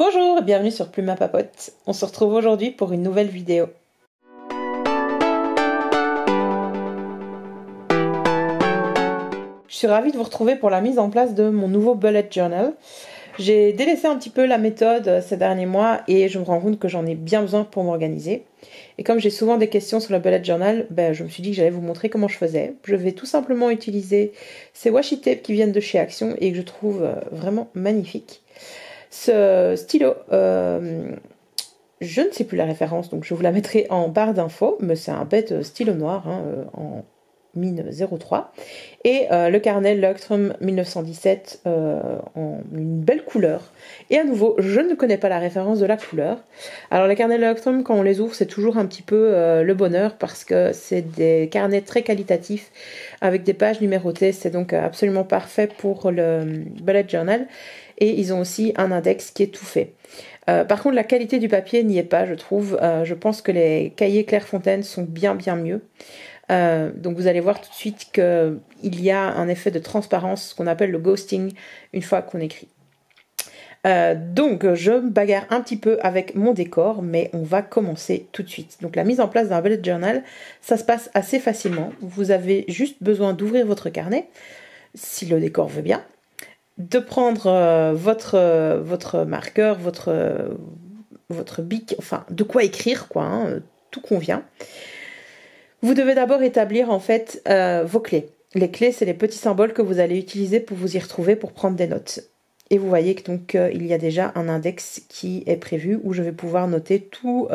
Bonjour et bienvenue sur Plume à Papote. On se retrouve aujourd'hui pour une nouvelle vidéo. Je suis ravie de vous retrouver pour la mise en place de mon nouveau bullet journal. J'ai délaissé un petit peu la méthode ces derniers mois et je me rends compte que j'en ai bien besoin pour m'organiser. Et comme j'ai souvent des questions sur le bullet journal, je me suis dit que j'allais vous montrer comment je faisais. Je vais tout simplement utiliser ces washi tape qui viennent de chez Action et que je trouve vraiment magnifiques. Ce stylo, je ne sais plus la référence, donc je vous la mettrai en barre d'infos, mais c'est un bête stylo noir en mine 03. Et le carnet Leuchtturm 1917 en une belle couleur. Et à nouveau, je ne connais pas la référence de la couleur. Alors les carnets Leuchtturm, quand on les ouvre, c'est toujours un petit peu le bonheur parce que c'est des carnets très qualitatifs avec des pages numérotées. C'est donc absolument parfait pour le bullet journal. Et ils ont aussi un index qui est tout fait. Par contre, la qualité du papier n'y est pas, je trouve. Je pense que les cahiers Clairefontaine sont bien mieux. Donc vous allez voir tout de suite qu'il y a un effet de transparence, ce qu'on appelle le ghosting, une fois qu'on écrit. Donc je me bagarre un petit peu avec mon décor, mais on va commencer tout de suite. Donc la mise en place d'un bullet journal, ça se passe assez facilement. Vous avez juste besoin d'ouvrir votre carnet, si le décor veut bien, de prendre votre marqueur, votre bic, enfin de quoi écrire, tout convient. Vous devez d'abord établir en fait vos clés. Les clés, c'est les petits symboles que vous allez utiliser pour vous y retrouver pour prendre des notes. Et vous voyez que donc il y a déjà un index qui est prévu où je vais pouvoir noter toutes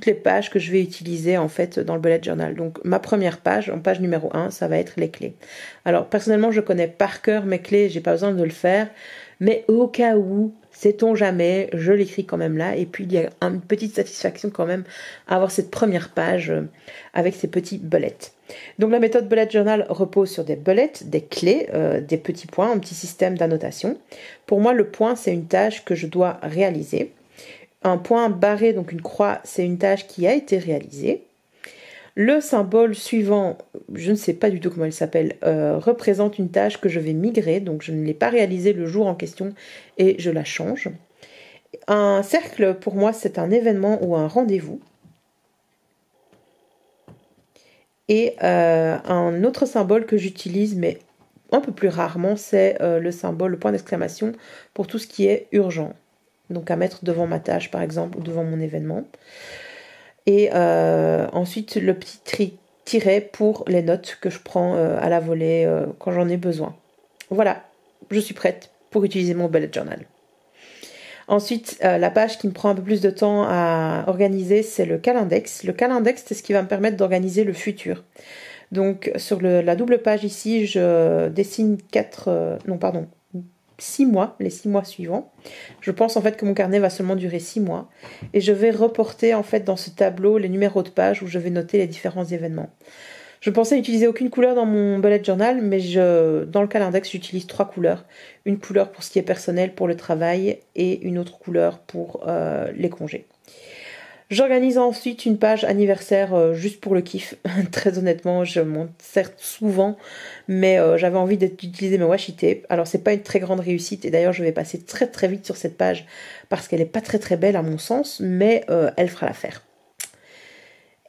les pages que je vais utiliser en fait dans le bullet journal. Donc ma première page, en page numéro 1, ça va être les clés. Alors personnellement, je connais par cœur mes clés, j'ai pas besoin de le faire, mais au cas où, sait-on jamais, je l'écris quand même là. Et puis il y a une petite satisfaction quand même à avoir cette première page avec ces petits bullets. Donc la méthode bullet journal repose sur des bullets, des clés, des petits points, un petit système d'annotation. Pour moi, le point, c'est une tâche que je dois réaliser. Un point barré, donc une croix, c'est une tâche qui a été réalisée. Le symbole suivant, je ne sais pas du tout comment il s'appelle, représente une tâche que je vais migrer, donc je ne l'ai pas réalisée le jour en question et je la change. Un cercle, pour moi, c'est un événement ou un rendez-vous. Et un autre symbole que j'utilise, mais un peu plus rarement, c'est le symbole, le point d'exclamation, pour tout ce qui est urgent. Donc à mettre devant ma tâche, par exemple, ou devant mon événement. Et ensuite, le petit tiret pour les notes que je prends à la volée quand j'en ai besoin. Voilà, je suis prête pour utiliser mon bullet journal. Ensuite, la page qui me prend un peu plus de temps à organiser, c'est le calendex. Le calendex, c'est ce qui va me permettre d'organiser le futur. Donc, sur la double page ici, je dessine 6 mois, les 6 mois suivants. Je pense en fait que mon carnet va seulement durer 6 mois. Et je vais reporter en fait dans ce tableau les numéros de page où je vais noter les différents événements. Je pensais n'utiliser aucune couleur dans mon bullet journal, mais dans le calendex, j'utilise 3 couleurs. Une couleur pour ce qui est personnel, pour le travail, et une autre couleur pour les congés. J'organise ensuite une page anniversaire juste pour le kiff. Très honnêtement, je monte certes souvent, mais j'avais envie d'utiliser mes washi tape. Alors c'est pas une très grande réussite, et d'ailleurs je vais passer très vite sur cette page parce qu'elle est pas très belle à mon sens, mais elle fera l'affaire.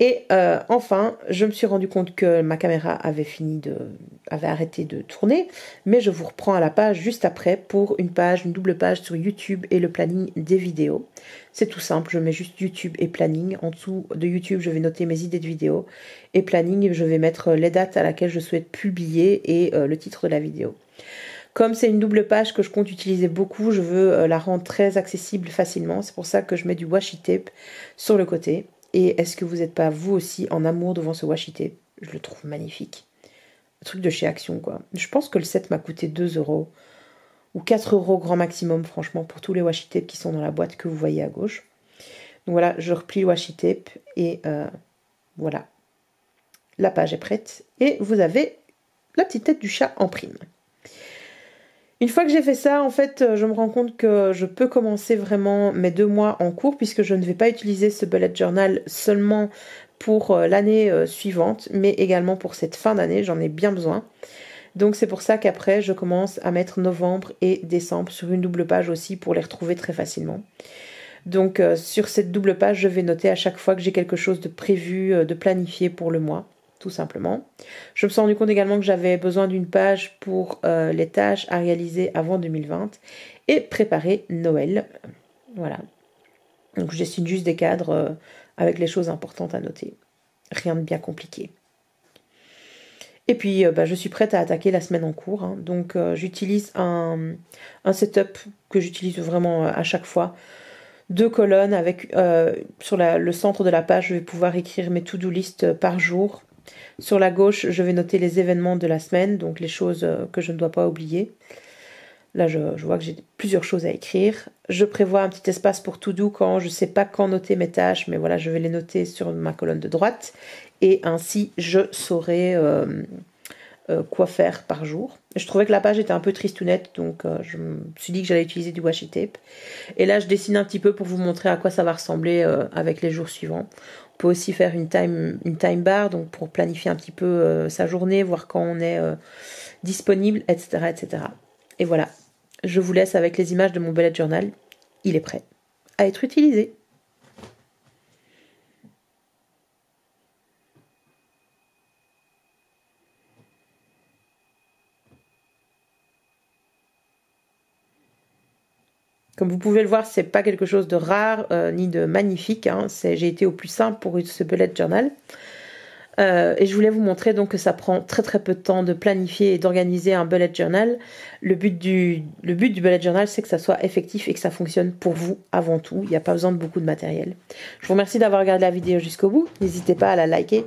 Et enfin, je me suis rendu compte que ma caméra avait arrêté de tourner, mais je vous reprends à la page juste après pour une double page sur YouTube et le planning des vidéos. C'est tout simple, je mets juste YouTube et planning. En dessous de YouTube, je vais noter mes idées de vidéos. Et planning, je vais mettre les dates à laquelle je souhaite publier et le titre de la vidéo. Comme c'est une double page que je compte utiliser beaucoup, je veux la rendre très accessible facilement. C'est pour ça que je mets du washi tape sur le côté. Et est-ce que vous n'êtes pas, vous aussi, en amour devant ce washi tape? Je le trouve magnifique. Un truc de chez Action, quoi. Je pense que le set m'a coûté 2 € ou 4 € grand maximum, franchement, pour tous les washi tape qui sont dans la boîte que vous voyez à gauche. Donc voilà, je replie le washi tape et voilà. La page est prête et vous avez la petite tête du chat en prime. Une fois que j'ai fait ça, en fait, je me rends compte que je peux commencer vraiment mes 2 mois en cours puisque je ne vais pas utiliser ce bullet journal seulement pour l'année suivante, mais également pour cette fin d'année, j'en ai bien besoin. Donc c'est pour ça qu'après, je commence à mettre novembre et décembre sur une double page aussi pour les retrouver très facilement. Donc sur cette double page, je vais noter à chaque fois que j'ai quelque chose de prévu, de planifié pour le mois, tout simplement. Je me suis rendu compte également que j'avais besoin d'une page pour les tâches à réaliser avant 2020 et préparer Noël. Voilà. Donc je dessine juste des cadres avec les choses importantes à noter. Rien de bien compliqué. Et puis je suis prête à attaquer la semaine en cours. Hein. Donc j'utilise un setup que j'utilise vraiment à chaque fois. 2 colonnes avec sur le centre de la page, je vais pouvoir écrire mes to-do list par jour. Sur la gauche, je vais noter les événements de la semaine, donc les choses que je ne dois pas oublier. Là, je vois que j'ai plusieurs choses à écrire. Je prévois un petit espace pour to-do quand je ne sais pas quand noter mes tâches, mais voilà, je vais les noter sur ma colonne de droite. Et ainsi, je saurai quoi faire par jour. Je trouvais que la page était un peu tristounette, donc je me suis dit que j'allais utiliser du washi tape. Et là, je dessine un petit peu pour vous montrer à quoi ça va ressembler avec les jours suivants. On peut aussi faire une time bar, donc pour planifier un petit peu sa journée, voir quand on est disponible, etc., etc. Et voilà, je vous laisse avec les images de mon bullet journal. Il est prêt à être utilisé. Comme vous pouvez le voir, c'est pas quelque chose de rare ni de magnifique. Hein. J'ai été au plus simple pour ce bullet journal. Et je voulais vous montrer donc que ça prend très très peu de temps de planifier et d'organiser un bullet journal. Le but du bullet journal, c'est que ça soit effectif et que ça fonctionne pour vous avant tout. Il n'y a pas besoin de beaucoup de matériel. Je vous remercie d'avoir regardé la vidéo jusqu'au bout. N'hésitez pas à la liker.